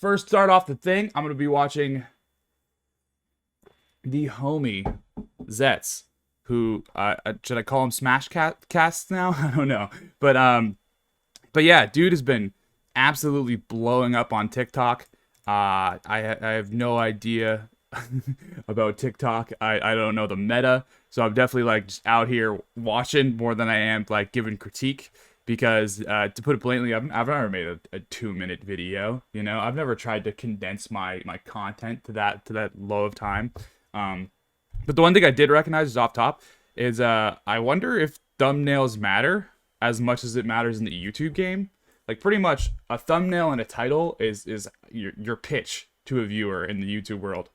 first start off the thing, I'm going to be watching the homie Zets, who should I call him Smashcasts now? I don't know, but yeah, dude has been absolutely blowing up on TikTok. I have no idea about TikTok. I don't know the meta, so I'm definitely like just out here watching more than I am like giving critique. Because to put it blatantly, I've never made a 2-minute video. You know, I've never tried to condense my content to that low of time. But the one thing I did recognize is off top is I wonder if thumbnails matter as much as it matters in the YouTube game. Like pretty much a thumbnail and a title is your pitch to a viewer in the YouTube world.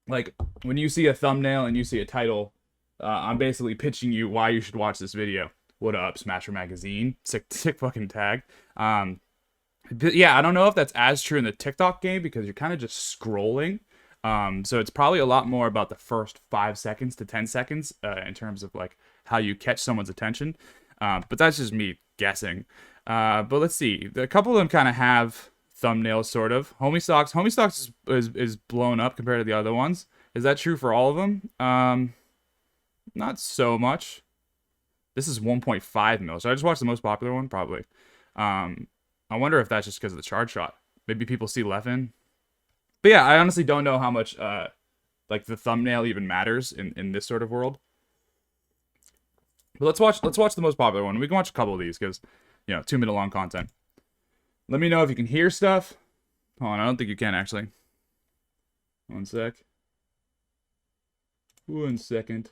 Like when you see a thumbnail and you see a title, I'm basically pitching you why you should watch this video. What up, Smasher Magazine? Sick fucking tag. But yeah, I don't know if that's as true in the TikTok game because you're kind of just scrolling. So it's probably a lot more about the first 5 seconds to 10 seconds in terms of like how you catch someone's attention. But that's just me guessing. But let's see. A couple of them kind of have thumbnails, sort of. Homie Stocks is blown up compared to the other ones. Is that true for all of them? Not so much. This is 1.5 mil. Should I just watch the most popular one? Probably. I wonder if that's just because of the charge shot. Maybe people see Leffen. But yeah, I honestly don't know how much like the thumbnail even matters in this sort of world. But let's watch the most popular one. We can watch a couple of these because, 2-minute long content. Let me know if you can hear stuff. Hold on, I don't think you can actually. One sec. 1 second.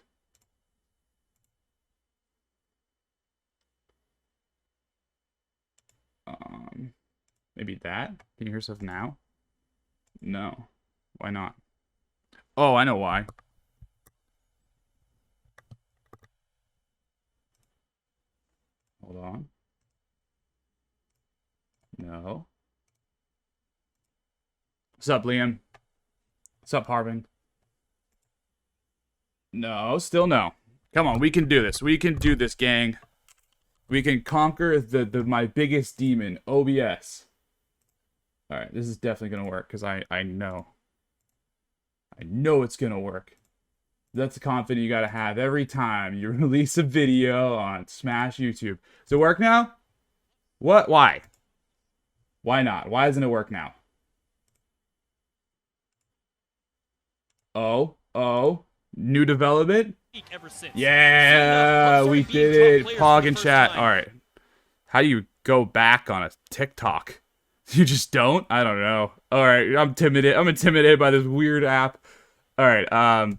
Maybe that? Can you hear stuff now? No. Why not? Oh, I know why. Hold on. No. What's up, Liam? What's up, Harbin? No, still no. Come on, we can do this. We can do this, gang. We can conquer my biggest demon, OBS. Alright, this is definitely gonna work, because I know. I know it's gonna work. That's the confidence you gotta have every time you release a video on Smash YouTube. Does it work now? What? Why? Why not? Why doesn't it work now? Oh. New development? Yeah, we did it. Pog and chat. Alright. How do you go back on a TikTok? You just don't? I don't know. Alright, I'm intimidated by this weird app. Alright,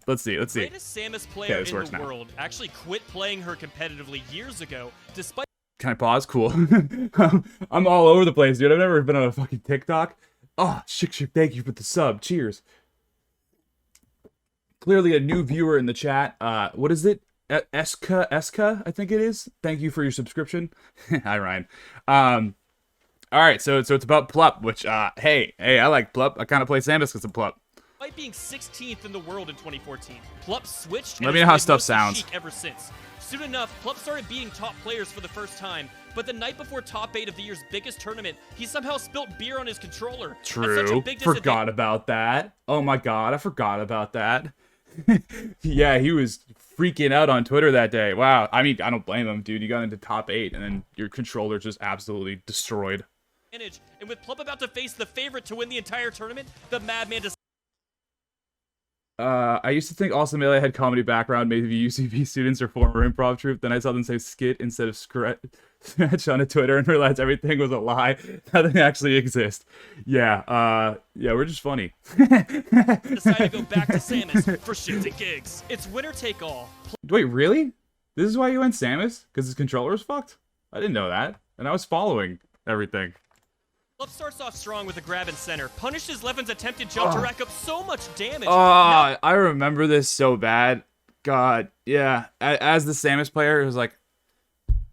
let's see. Greatest Samus player in the world actually quit playing her competitively years ago, despite... Can I pause? Cool. I'm all over the place, dude. I've never been on a fucking TikTok. Oh, Shik, thank you for the sub. Cheers. Clearly a new viewer in the chat. What is it? Eska, I think it is. Thank you for your subscription. Hi, Ryan. Alright, so it's about Plup, which, hey, I like Plup. I kind of play Samus because of Plup. Despite being 16th in the world in 2014, Plup switched Let me know how stuff sounds. Ever since. Soon enough, Plup started beating top players for the first time, but the night before top 8 of the year's biggest tournament, he somehow spilt beer on his controller. True. Forgot about that. Oh my god, I forgot about that. Yeah, he was freaking out on Twitter that day. Wow. I mean, I don't blame him, dude. You got into top 8, and then your controller just absolutely destroyed. And with Plup about to face the favorite to win the entire tournament, the Madman decided... I used to think Allston Melee had comedy background, maybe UCB students or former improv troupe. Then I saw them say skit instead of scratch on a Twitter and realized everything was a lie. Nothing actually exists. Yeah, we're just funny. Decided to go back to Samus for shits and gigs. It's winner take all. Wait, really? This is why you went Samus? Because his controller was fucked? I didn't know that. And I was following everything. Plup starts off strong with a grab and center, punishes Leffen's attempted jump to rack up so much damage. I remember this so bad. God, yeah. As the Samus player, it was like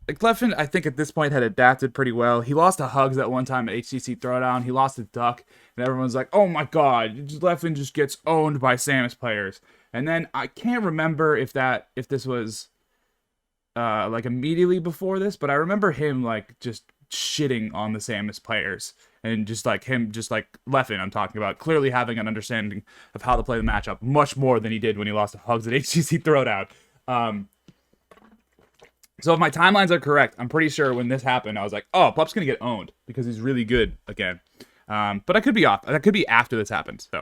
Leffen, I think at this point had adapted pretty well. He lost to Hugs that one time at HCC Throwdown. He lost to Duck, and everyone's like, oh my god, Leffen just gets owned by Samus players. And then I can't remember if this was like immediately before this, but I remember him like just shitting on the Samus players. And just like him, just like Leffen, I'm talking about, clearly having an understanding of how to play the matchup much more than he did when he lost to Hugs at HCC Throwdown. So if my timelines are correct, I'm pretty sure when this happened, I was like, oh, Pup's going to get owned because he's really good again. But I could be off. That could be after this happened, so.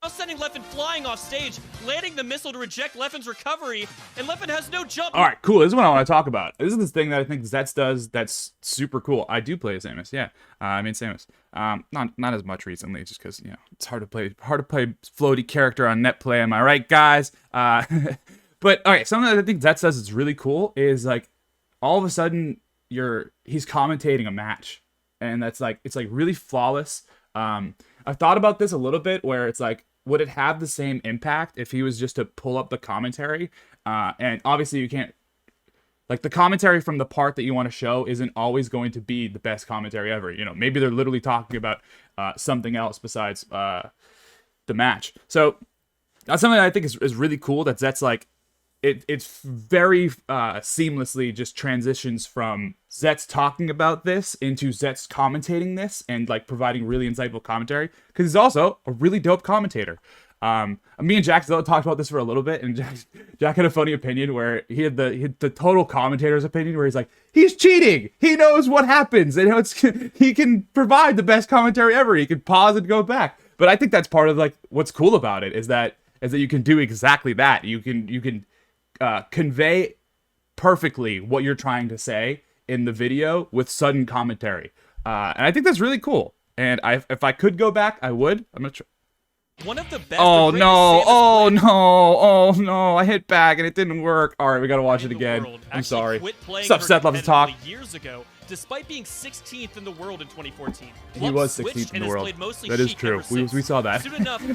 Now sending Leffen flying off stage, landing the missile to reject Leffen's recovery, and Leffen has no jump. All right, cool. This is what I want to talk about. This is this thing that I think Zets does that's super cool. I do play Samus, yeah. Samus. Not as much recently, just because it's hard to play floaty character on net play. Am I right, guys? But all right, something that I think Zets does is really cool is like all of a sudden he's commentating a match, and it's like really flawless. I've thought about this a little bit where it's like, would it have the same impact if he was just to pull up the commentary? And obviously you can't, like, the commentary from the part that you want to show isn't always going to be the best commentary ever. Maybe they're literally talking about something else besides the match. That's something that I think is really cool. That's like, it's very seamlessly just transitions from Zets talking about this into Zets commentating this and like providing really insightful commentary, because he's also a really dope commentator. Me and Jack talked about this for a little bit, and Jack had a funny opinion where he had the total commentator's opinion where he's like, he's cheating. He knows what happens, and he can provide the best commentary ever. He can pause and go back. But I think that's part of like what's cool about it is that you can do exactly that. You can convey perfectly what you're trying to say in the video with sudden commentary, and I think that's really cool. And if I could go back, I would. I'm gonna try. One of the best. Oh no! I hit back and it didn't work. All right, we gotta watch it again. I'm sorry. What's up, Seth? Loves to talk. Years ago, despite being 16th in the world in 2014, he was 16th in the world. That is true. We saw that.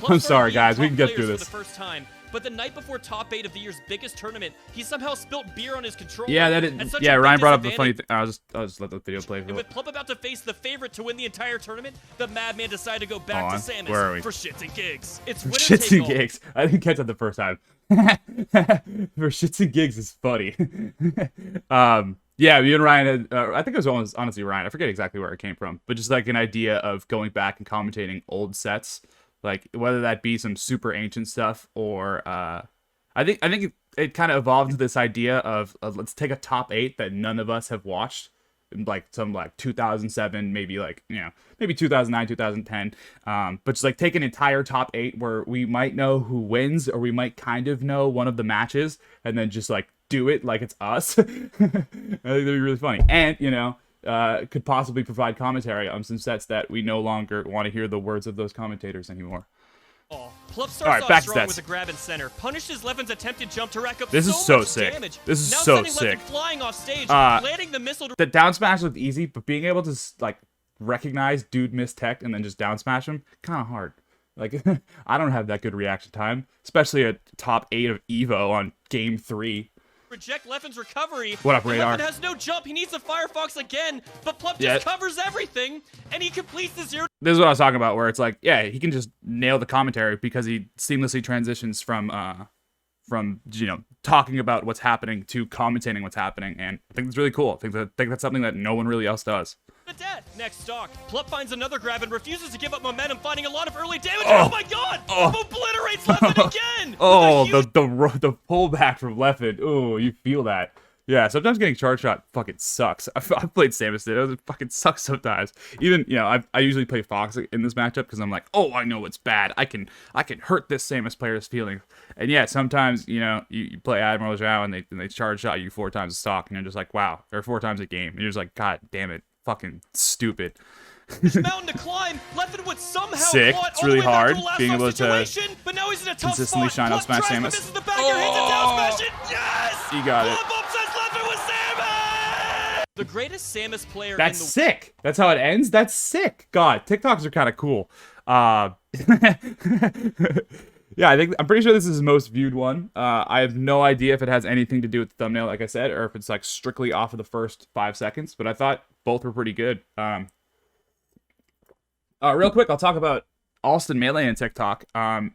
I'm sorry, guys. We can get through this. For the first time. But the night before top 8 of the year's biggest tournament, he somehow spilt beer on his controller. Yeah, that is. Yeah, Ryan brought up the funny thing. I'll just let the video play. And with Plup about to face the favorite to win the entire tournament, the Madman decided to go back to Samus for shits and gigs. It's winner shits take and all. Gigs. I didn't catch that the first time. For shits and gigs is funny. Yeah, me and Ryan had. I think it was honestly Ryan. I forget exactly where it came from, but just like an idea of going back and commentating old sets, like whether that be some super ancient stuff or. I think it kind of evolved to this idea of let's take a top 8 that none of us have watched, like some like 2007, maybe like maybe 2009, 2010, but just like take an entire top 8 where we might know who wins or we might kind of know one of the matches, and then just like do it like it's us. I think that'd be really funny, and could possibly provide commentary on some sets that we no longer want to hear the words of those commentators anymore. Plup starts off strong with a grab in center, punishes Leffen's attempted jump to rack up so much damage. This is now so sending sick. Leffen flying off stage, landing the missile to... The down smash looked easy, but being able to like recognize dude missed tech and then just down smash him, kind of hard. Like I don't have that good reaction time, especially a top 8 of Evo on game 3. Reject Leffen's recovery. What up, Radar? Leffen has no jump. He needs a Firefox again, but Plup just covers everything, and he completes the 0. This is what I was talking about, where it's like, yeah, he can just nail the commentary because he seamlessly transitions from talking about what's happening to commentating what's happening, and I think it's really cool. I think that's something that no one really else does. Next stock, Plup finds another grab and refuses to give up momentum, finding a lot of early damage. Oh my god! Obliterates Leffen again! The pullback from Leffen. Oh, you feel that. Yeah, sometimes getting charge shot fucking sucks. I've played Samus, it fucking sucks sometimes. Even, I usually play Fox in this matchup because I'm like, oh, I know it's bad. I can hurt this Samus player's feelings. And yeah, sometimes, you play Admiral Zhao and they charge shot you 4 times a stock, and you're just like, wow, or 4 times a game. And you're just like, god damn it, fucking stupid. Mountain to climb. Leffen would somehow sick. It's really hard being able to but now he's in a tough consistently spot. shine up smash Samus. Misses the back air, hits it down smash it. Yes! You got it. Leffen with Samus! The greatest Samus player That's in the... sick. That's how it ends? That's sick. God, TikToks are kind of cool. Yeah, I'm pretty sure this is his most viewed one. I have no idea if it has anything to do with the thumbnail, like I said, or if it's like strictly off of the first 5 seconds, but I thought both were pretty good. Real quick, I'll talk about Allston Melee and TikTok. I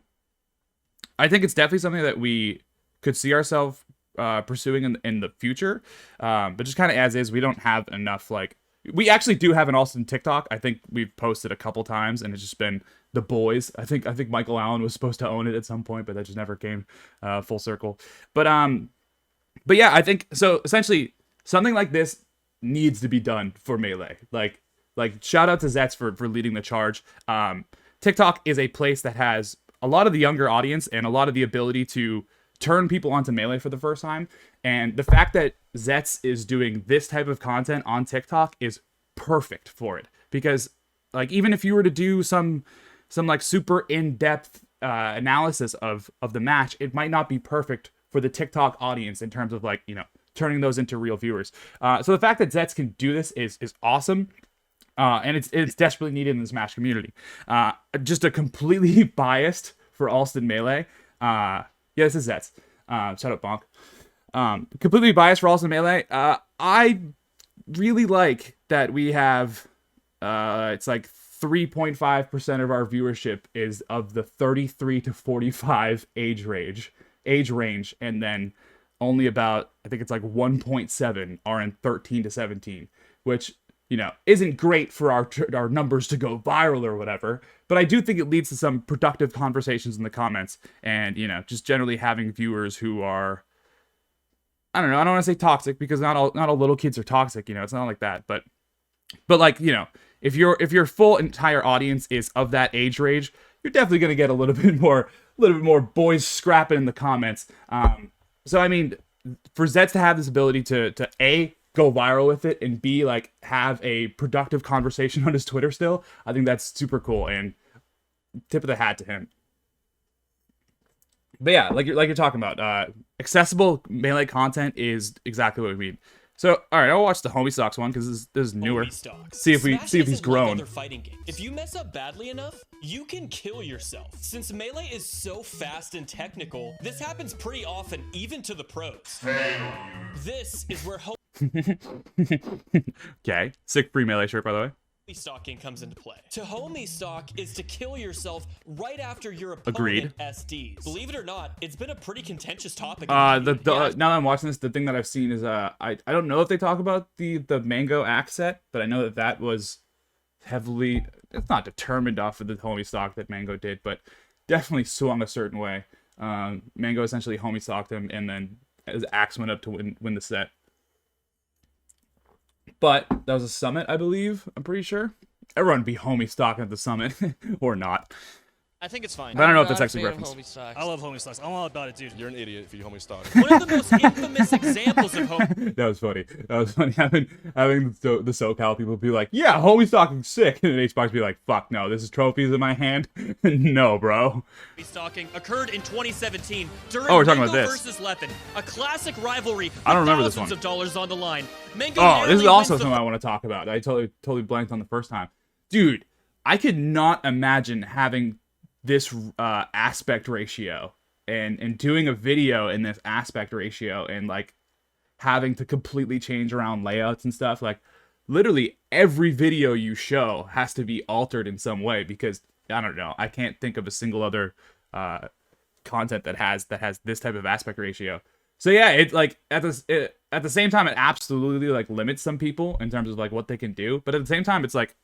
think it's definitely something that we could see ourselves pursuing in the future. But just kind of as is, we don't have enough like We actually do have an Allston TikTok. I think we've posted a couple times, and it's just been the boys. I think Michael Allen was supposed to own it at some point, but that just never came full circle. But yeah, I think so. Essentially, something like this needs to be done for Melee. Like shout out to Zets for leading the charge. TikTok is a place that has a lot of the younger audience and a lot of the ability to turn people onto Melee for the first time. And the fact that Zets is doing this type of content on TikTok is perfect for it. Because like even if you were to do some like super in-depth analysis of the match, it might not be perfect for the TikTok audience in terms of like, you know, turning those into real viewers. So the fact that Zets can do this is awesome. And it's desperately needed in the Smash community. Just a completely biased for Allston Melee. Yeah, this is Zets. Shut up, Bonk. Completely biased for Allston Melee. I really like that we have, it's like 3.5% of our viewership is of the 33 to 45 age range, and then only about, I think it's like 1.7 are in 13 to 17, which, you know, isn't great for our numbers to go viral or whatever, but I do think it leads to some productive conversations in the comments, and, you know, just generally having viewers who are, I don't know, I don't want to say toxic, because not all little kids are toxic, you know, it's not like that, but like, you know, if your full entire audience is of that age range, you're definitely going to get a little bit more boys scrapping in the comments. So I mean, for Zets to have this ability to A, go viral with it, and B, like have a productive conversation on his Twitter still, I think that's super cool, and tip of the hat to him. But yeah, like you're talking about, accessible Melee content is exactly what we need. So, all right, I'll watch the Homie Stocks one because this is newer. See if he's grown. Like fighting game. If you mess up badly enough, you can kill yourself. Since Melee is so fast and technical, this happens pretty often, even to the pros. This is where Okay, sick free Melee shirt, by the way. Stalking comes into play. To homie stalk is to kill yourself right after your opponent Agreed. SDs. Believe it or not, it's been a pretty contentious topic. Now that I'm watching this, the thing that I've seen is I don't know if they talk about the Mango axe set, but I know that was heavily, it's not determined off of the homie stock that Mango did, but definitely swung a certain way. Mango essentially homie stalked him, and then his axe went up to win the set. But that was a summit, I believe. I'm pretty sure. Everyone be homie stocking at the summit. Or not. I think it's fine. But I don't know if that's actually referenced. I love homie stocks. I'm all about it, dude. You're an idiot if you homie stock. One of the most infamous examples of homie. That was funny. Having the SoCal people be like, yeah, homie stalking sick. And then HBox be like, fuck no, this is trophies in my hand. No, bro. Homie stalking occurred in 2017 during we're talking Mango about this. versus Leffen, a classic rivalry with I don't remember this thousands one. of dollars on the line. Mango This is narrowly also wins the something I want to talk about. I totally blanked on the first time. Dude, I could not imagine having this aspect ratio and doing a video in this aspect ratio and like having to completely change around layouts and stuff. Like literally every video you show has to be altered in some way, because I don't know, I can't think of a single other content that has this type of aspect ratio. So yeah, it like at the same time, it absolutely like limits some people in terms of like what they can do, but at the same time, it's like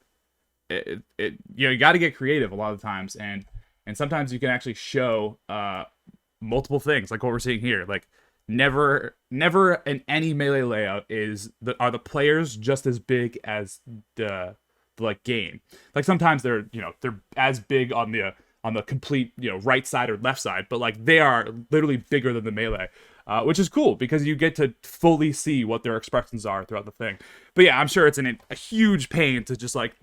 you know, you got to get creative a lot of times, and sometimes you can actually show multiple things, like what we're seeing here. Like never in any Melee layout are the players just as big as the like game. Like sometimes they're as big on the complete, you know, right side or left side, but like they are literally bigger than the Melee. Which is cool because you get to fully see what their expressions are throughout the thing. But yeah, I'm sure it's a huge pain to just like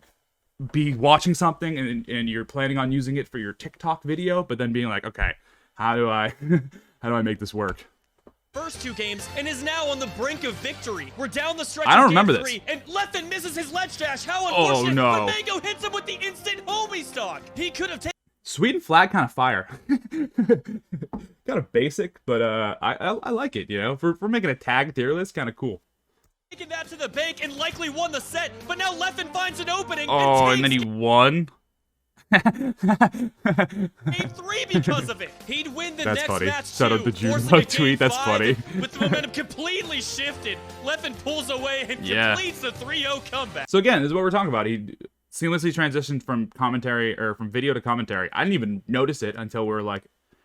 be watching something and you're planning on using it for your TikTok video, but then being like, okay, how do I make this work? First two games and is now on the brink of victory. We're down the stretch. I don't of remember game this. three, and Leffen misses his ledge dash. How unfortunate! Oh no! But Mango hits him with the instant homie stock. He could have taken. Sweet and flag, kind of fire. Kind of basic, but I like it. You know, for making a tag tier list, kind of cool. Taking that to the bank and likely won the set, but now Leffen finds an opening. Oh, and then he won. Game 3 because of it. He'd win the That's next funny. match Shout too, out to Jude forcing Love a game tweet. That's 5 funny. With the momentum completely shifted, Leffen pulls away and completes the 3-0 comeback. So again, this is what we're talking about. He seamlessly transitioned from commentary or from video to commentary. I didn't even notice it until we're like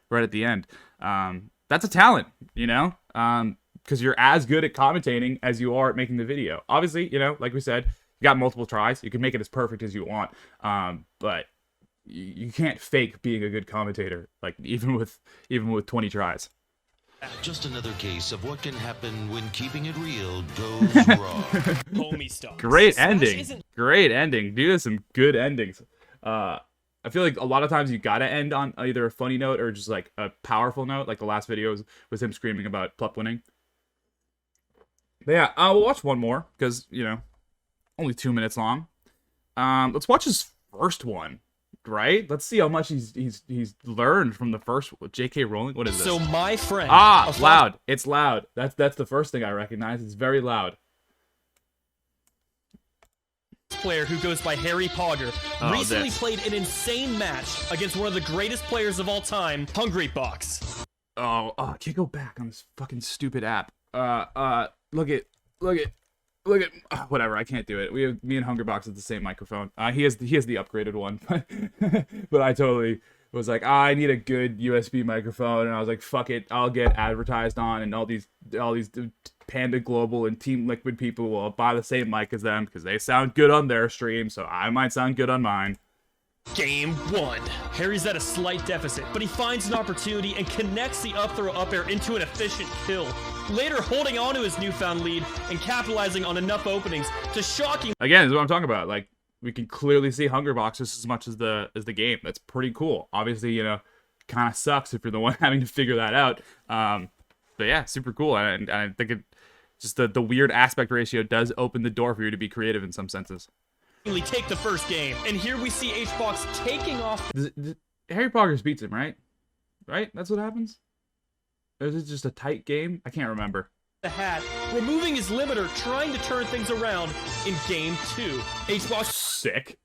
right at the end. That's a talent, you know, because you're as good at commentating as you are at making the video. Obviously, you know, like we said, you got multiple tries. You can make it as perfect as you want, but you can't fake being a good commentator, like even with 20 tries. Just another case of what can happen when keeping it real goes wrong. Homie stuff. Great Smash ending. isn't- Great ending. Dude, there's some good endings. I feel like a lot of times you gotta end on either a funny note or just like a powerful note. Like the last video was him screaming about Plup winning. But yeah, we'll watch one more because, you know, only 2 minutes long. Let's watch his first one, right? Let's see how much he's learned from the first. J.K. Rowling. What is this? So my friend. Loud. It's loud. That's the first thing I recognize. It's very loud. Player who goes by Harry Pogger recently played an insane match against one of the greatest players of all time, Hungry Box. Oh, I can't go back on this fucking stupid app. Look at, whatever. I can't do it. Me and Hungerbox have the same microphone. He has the upgraded one, but I totally was like, I need a good USB microphone, and I was like, fuck it, I'll get advertised on, and all these Panda Global and Team Liquid people will buy the same mic as them because they sound good on their stream, so I might sound good on mine. Game 1. Harry's at a slight deficit, but he finds an opportunity and connects the up throw up air into an efficient kill. Later, holding on to his newfound lead and capitalizing on enough openings to shocking. Again, this is what I'm talking about. Like, we can clearly see Hungerbox just as much as the game. That's pretty cool. Obviously, you know, kind of sucks if you're the one having to figure that out. But yeah, super cool. And I think it just the weird aspect ratio does open the door for you to be creative in some senses. Take the first game, and here we see HBox taking off. Harry Potter beats him, right? Right? That's what happens? Or is it just a tight game? I can't remember. The hat, removing his limiter, trying to turn things around in Game 2. HBox sick.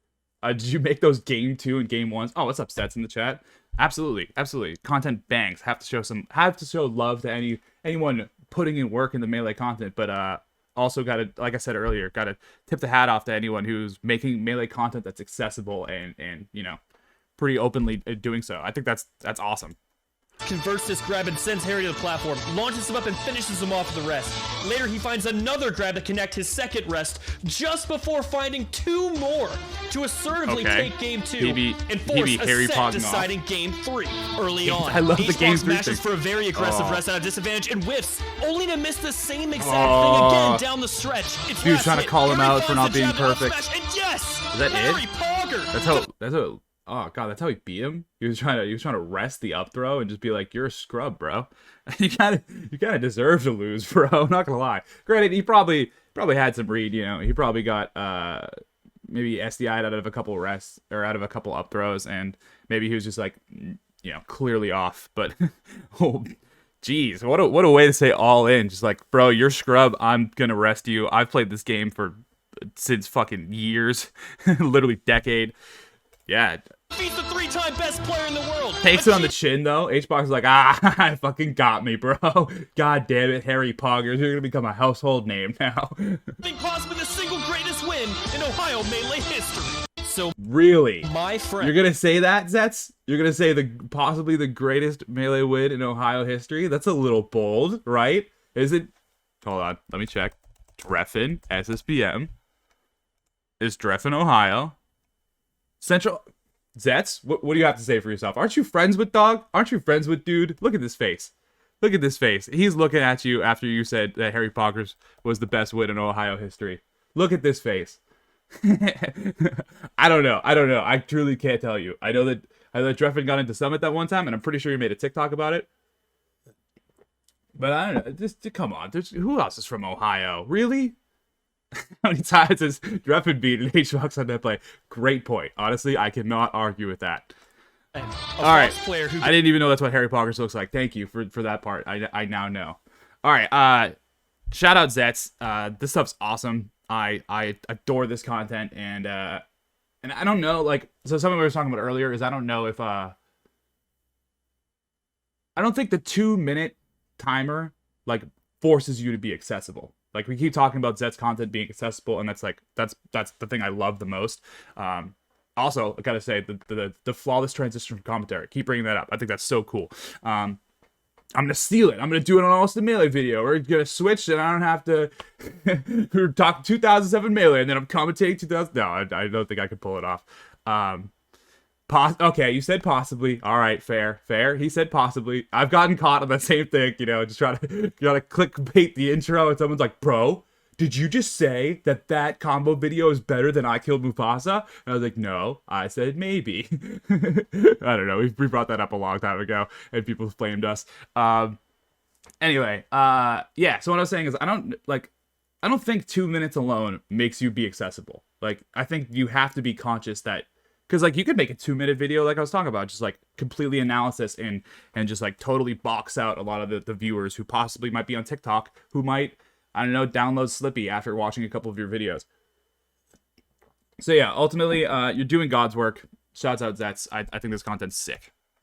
Did you make those Game 2 and Game 1s? Oh, what's up, Sets in the chat? Absolutely. Content bangs. Have to show love to anyone putting in work in the Melee content, but also gotta, like I said earlier, gotta tip the hat off to anyone who's making Melee content that's accessible and you know, pretty openly doing so. I think that's awesome. Converts this grab and sends Harry to the platform, launches him up and finishes him off with the rest. Later, he finds another grab to connect his second rest, just before finding 2 more to assertively take Game 2 and force a set deciding Game 3. Early on, I love the Game 3 smashes for a very aggressive rest at a disadvantage and whiffs, only to miss the same exact thing again down the stretch. It's Dude trying to call him out for not being perfect. And yes, is that Harry it? Pogger. That's how. Oh god, that's how he beat him. He was trying to rest the up throw and just be like, "You're a scrub, bro. you kind of deserve to lose, bro." I'm not gonna lie. Granted, he probably had some read. You know, he probably got maybe SDI'd out of a couple rests or out of a couple up throws, and maybe he was just like, you know, clearly off. But oh, geez, what a way to say all in. Just like, bro, you're scrub. I'm gonna rest you. I've played this game since fucking years, literally decade. Yeah. Beats the 3-time best player in the world. Takes it on the chin, though. HBox is like, fucking got me, bro. God damn it, Harry Poggers. You're going to become a household name now. Think possibly the single greatest win in Ohio Melee history. So, really? My friend. You're going to say that, Zets? You're going to say possibly the greatest Melee win in Ohio history? That's a little bold, right? Is it? Hold on. Let me check. Dreffin, SSBM. Is Dreffin, Ohio? Central Zets, what do you have to say for yourself? Aren't you friends with Dog? Aren't you friends with Dude? Look at this face. Look at this face. He's looking at you after you said that Harry Poggers was the best win in Ohio history. Look at this face. I don't know. I truly can't tell you. I know that Dreffin got into Summit that one time, and I'm pretty sure he made a TikTok about it. But I don't know. Just come on. Who else is from Ohio? Really? How many times has Dreffin beaten HBox on that play? Great point. Honestly, I cannot argue with that. All right. I didn't even know that's what Harry Poggers looks like. Thank you for that part. I now know. All right. Shout out Zets. This stuff's awesome. I adore this content, and And I don't know, like, so something we were talking about earlier is I don't know if, I don't think the 2-minute timer, like, forces you to be accessible. Like, we keep talking about Zet's content being accessible, and that's, like, that's the thing I love the most. Also, I gotta say, the flawless transition from commentary, keep bringing that up. I think that's so cool. I'm gonna steal it. I'm gonna do it on Allston Melee video. We're gonna switch, and I don't have to talk 2007 Melee, and then I'm commentating 2000. No, I don't think I could pull it off. Okay, you said possibly. All right, fair. He said possibly. I've gotten caught on that same thing, you know, just trying to clickbait the intro, and someone's like, bro, did you just say that combo video is better than I Killed Mufasa? And I was like, no, I said maybe. I don't know. We brought that up a long time ago, and people flamed us. Anyway, yeah, so what I was saying is I don't think 2 minutes alone makes you be accessible. Like, I think you have to be conscious that, because, like, you could make a 2-minute video, like I was talking about, just, like, completely analysis and just, like, totally box out a lot of the viewers who possibly might be on TikTok, who might, I don't know, download Slippy after watching a couple of your videos. So, yeah, ultimately, you're doing God's work. Shouts out Zets. I think this content's sick.